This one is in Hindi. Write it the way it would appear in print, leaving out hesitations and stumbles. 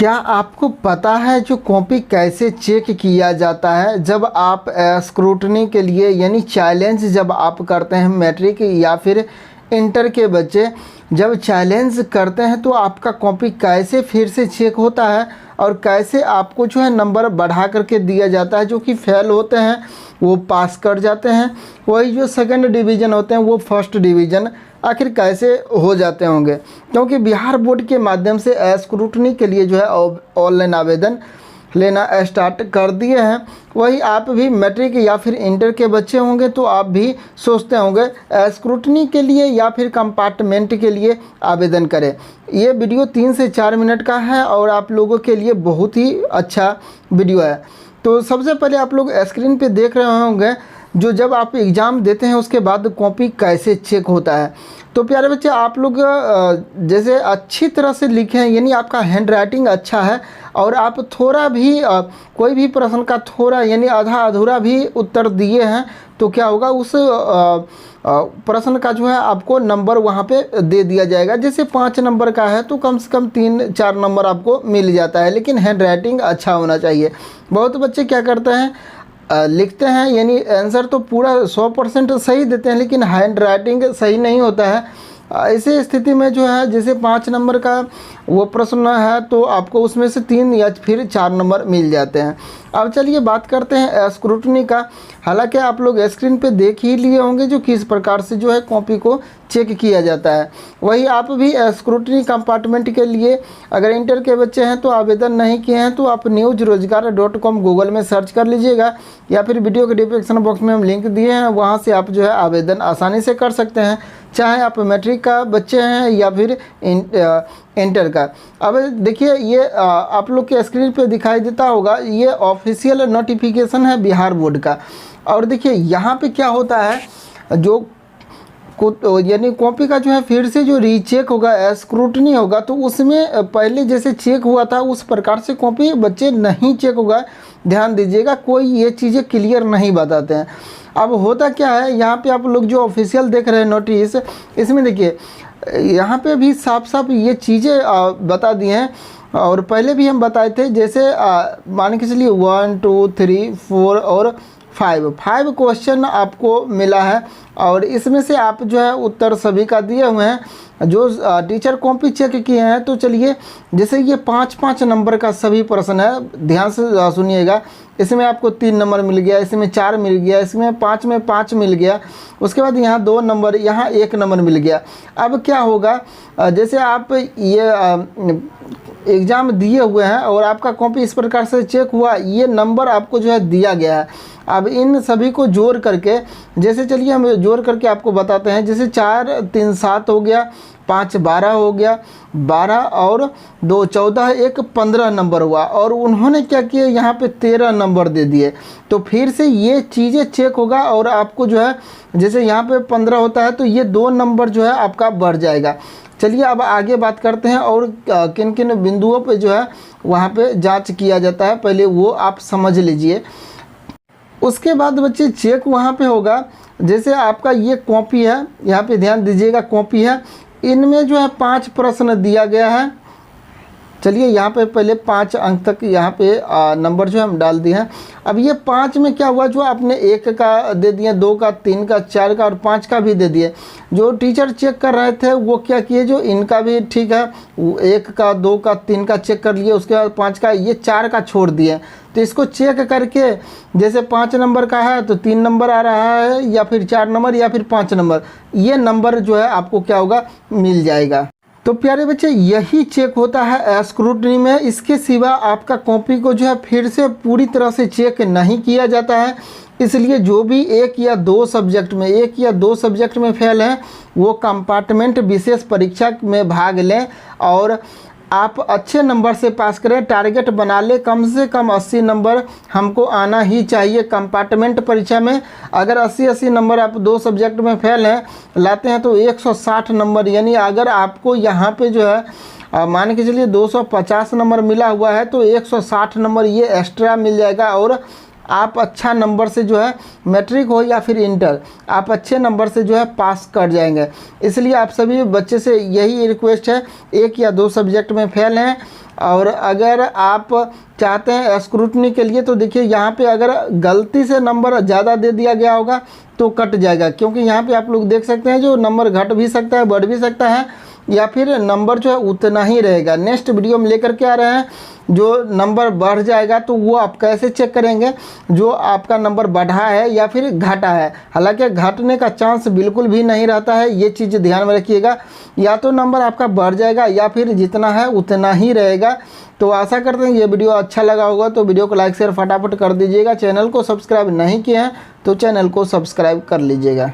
क्या आपको पता है जो कॉपी कैसे चेक किया जाता है? जब आप स्क्रूटनी के लिए यानी चैलेंज जब आप करते हैं, मैट्रिक या फिर इंटर के बच्चे जब चैलेंज करते हैं तो आपका कॉपी कैसे फिर से चेक होता है और कैसे आपको जो है नंबर बढ़ा करके दिया जाता है। जो कि फेल होते हैं वो पास कर जाते हैं, वही जो सेकंड डिवीज़न होते हैं वो फर्स्ट डिवीज़न आखिर कैसे हो जाते होंगे? क्योंकि बिहार बोर्ड के माध्यम से स्क्रूटनी के लिए जो है ऑनलाइन आवेदन लेना स्टार्ट कर दिए हैं। वही आप भी मैट्रिक या फिर इंटर के बच्चे होंगे तो आप भी सोचते होंगे स्क्रूटनी के लिए या फिर कंपार्टमेंट के लिए आवेदन करें। ये वीडियो 3 से 4 मिनट का है और आप लोगों के लिए बहुत ही अच्छा वीडियो है। तो सबसे पहले आप लोग स्क्रीन पे देख रहे होंगे जो जब आप एग्ज़ाम देते हैं उसके बाद कॉपी कैसे चेक होता है। तो प्यारे बच्चे, आप लोग जैसे अच्छी तरह से लिखे हैं यानी आपका हैंड राइटिंग अच्छा है और आप थोड़ा भी कोई भी प्रश्न का थोड़ा यानी आधा अधूरा भी उत्तर दिए हैं तो क्या होगा, उस प्रश्न का जो है आपको नंबर वहाँ पे दे दिया जाएगा। जैसे 5 नंबर का है तो कम से कम 3-4 नंबर आपको मिल जाता है, लेकिन हैंड राइटिंग अच्छा होना चाहिए। बहुत बच्चे क्या करते हैं, लिखते हैं यानी आंसर तो पूरा 100% सही देते हैं लेकिन हैंड राइटिंग सही नहीं होता है। ऐसी स्थिति में जो है जैसे 5 नंबर का वो प्रश्न है तो आपको उसमें से 3 या फिर 4 नंबर मिल जाते हैं। अब चलिए बात करते हैं स्क्रूटनी का। हालांकि आप लोग स्क्रीन पे देख ही लिए होंगे जो किस प्रकार से जो है कॉपी को चेक किया जाता है। वही आप भी स्क्रूटनी कंपार्टमेंट के लिए अगर इंटर के बच्चे हैं तो आवेदन नहीं किए हैं तो आप newsrojgar.com गूगल में सर्च कर लीजिएगा या फिर वीडियो के डिस्क्रिप्शन बॉक्स में हम लिंक दिए हैं, वहाँ से आप जो है आवेदन आसानी से कर सकते हैं, चाहे आप मैट्रिक का बच्चे हैं या फिर इंटर का। अब देखिए ये आप लोग के स्क्रीन पे दिखाई देता होगा, ये ऑफिशियल नोटिफिकेशन है बिहार बोर्ड का। और देखिए यहाँ पे क्या होता है, जो यानी कॉपी का जो है फिर से जो रीचेक होगा, स्क्रूटनी होगा, तो उसमें पहले जैसे चेक हुआ था उस प्रकार से कॉपी बच्चे नहीं चेक होगा। ध्यान दीजिएगा, कोई ये चीज़ें क्लियर नहीं बताते हैं। अब होता क्या है, यहाँ पे आप लोग जो ऑफिशियल देख रहे हैं नोटिस, इसमें देखिए यहाँ पे भी साफ साफ ये चीज़ें बता दी हैं और पहले भी हम बताए थे। जैसे मान के चलिए 1 2 3 4 और 5 क्वेश्चन आपको मिला है और इसमें से आप जो है उत्तर सभी का दिए हुए हैं। जो टीचर कॉपी चेक किए हैं तो चलिए जैसे ये 5-5 नंबर का सभी प्रश्न है, ध्यान से सुनिएगा। इसमें आपको 3 नंबर मिल गया, इसमें 4 मिल गया, इसमें 5 में 5 मिल गया, उसके बाद यहाँ 2 नंबर, यहाँ 1 नंबर मिल गया। अब क्या होगा, जैसे आप ये एग्ज़ाम दिए हुए हैं और आपका कॉपी इस प्रकार से चेक हुआ, ये नंबर आपको जो है दिया गया है। अब इन सभी को जोड़ करके, जैसे चलिए हम जोड़ करके आपको बताते हैं। जैसे 4 3 7 हो गया, 5 12 हो गया, 12 और 2 14, 1 15 नंबर हुआ और उन्होंने क्या किया, यहाँ पे 13 नंबर दे दिए। तो फिर से ये चीज़ें चेक होगा और आपको जो है जैसे यहाँ पे 15 होता है तो ये 2 नंबर जो है आपका बढ़ जाएगा। चलिए अब आगे बात करते हैं और किन किन बिंदुओं पे जो है वहाँ पे जांच किया जाता है, पहले वो आप समझ लीजिए। उसके बाद बच्चे चेक वहाँ पे होगा, जैसे आपका ये कॉपी है, यहाँ पे ध्यान दीजिएगा कॉपी है, इनमें जो है 5 प्रश्न दिया गया है। चलिए यहाँ पे पहले 5 अंक तक यहाँ पे नंबर जो है हम डाल दिए हैं। अब ये 5 में क्या हुआ, जो आपने 1 का दे दिए, 2 का, 3 का, 4 का और 5 का भी दे दिए। जो टीचर चेक कर रहे थे वो क्या किए, जो इनका भी ठीक है, 1 का, 2 का, 3 का चेक कर लिए, उसके बाद 5 का, ये 4 का छोड़ दिए। तो इसको चेक करके जैसे 5 नंबर का है तो 3 नंबर आ रहा है या फिर 4 नंबर या फिर 5 नंबर, ये नंबर जो है आपको क्या होगा, मिल जाएगा। तो प्यारे बच्चे यही चेक होता है स्क्रूटनी में। इसके सिवा आपका कॉपी को जो है फिर से पूरी तरह से चेक नहीं किया जाता है। इसलिए जो भी 1 या 2 सब्जेक्ट में फेल हैं वो कंपार्टमेंट विशेष परीक्षा में भाग लें और आप अच्छे नंबर से पास करें। टारगेट बना ले कम से कम 80 नंबर हमको आना ही चाहिए कंपार्टमेंट परीक्षा में। अगर 80 नंबर आप 2 सब्जेक्ट में फेल हैं लाते हैं तो 160 नंबर, यानी अगर आपको यहाँ पे जो है मान के चलिए 250 नंबर मिला हुआ है तो 160 नंबर ये एक्स्ट्रा मिल जाएगा और आप अच्छा नंबर से जो है मैट्रिक हो या फिर इंटर, आप अच्छे नंबर से जो है पास कर जाएंगे। इसलिए आप सभी बच्चे से यही रिक्वेस्ट है, 1 या 2 सब्जेक्ट में फेल हैं और अगर आप चाहते हैं स्क्रूटनी के लिए तो देखिए यहाँ पे अगर गलती से नंबर ज़्यादा दे दिया गया होगा तो कट जाएगा, क्योंकि यहाँ पे आप लोग देख सकते हैं जो नंबर घट भी सकता है, बढ़ भी सकता है, या फिर नंबर जो है उतना ही रहेगा। नेक्स्ट वीडियो में लेकर के आ रहे हैं, जो नंबर बढ़ जाएगा तो वो आप कैसे चेक करेंगे जो आपका नंबर बढ़ा है या फिर घटा है। हालांकि घटने का चांस बिल्कुल भी नहीं रहता है, ये चीज़ ध्यान में रखिएगा। या तो नंबर आपका बढ़ जाएगा या फिर जितना है उतना ही रहेगा। तो आशा करते हैं ये वीडियो अच्छा लगा होगा, तो वीडियो को लाइक शेयर फटाफट कर दीजिएगा। चैनल को सब्सक्राइब नहीं किए हैं तो चैनल को सब्सक्राइब कर लीजिएगा।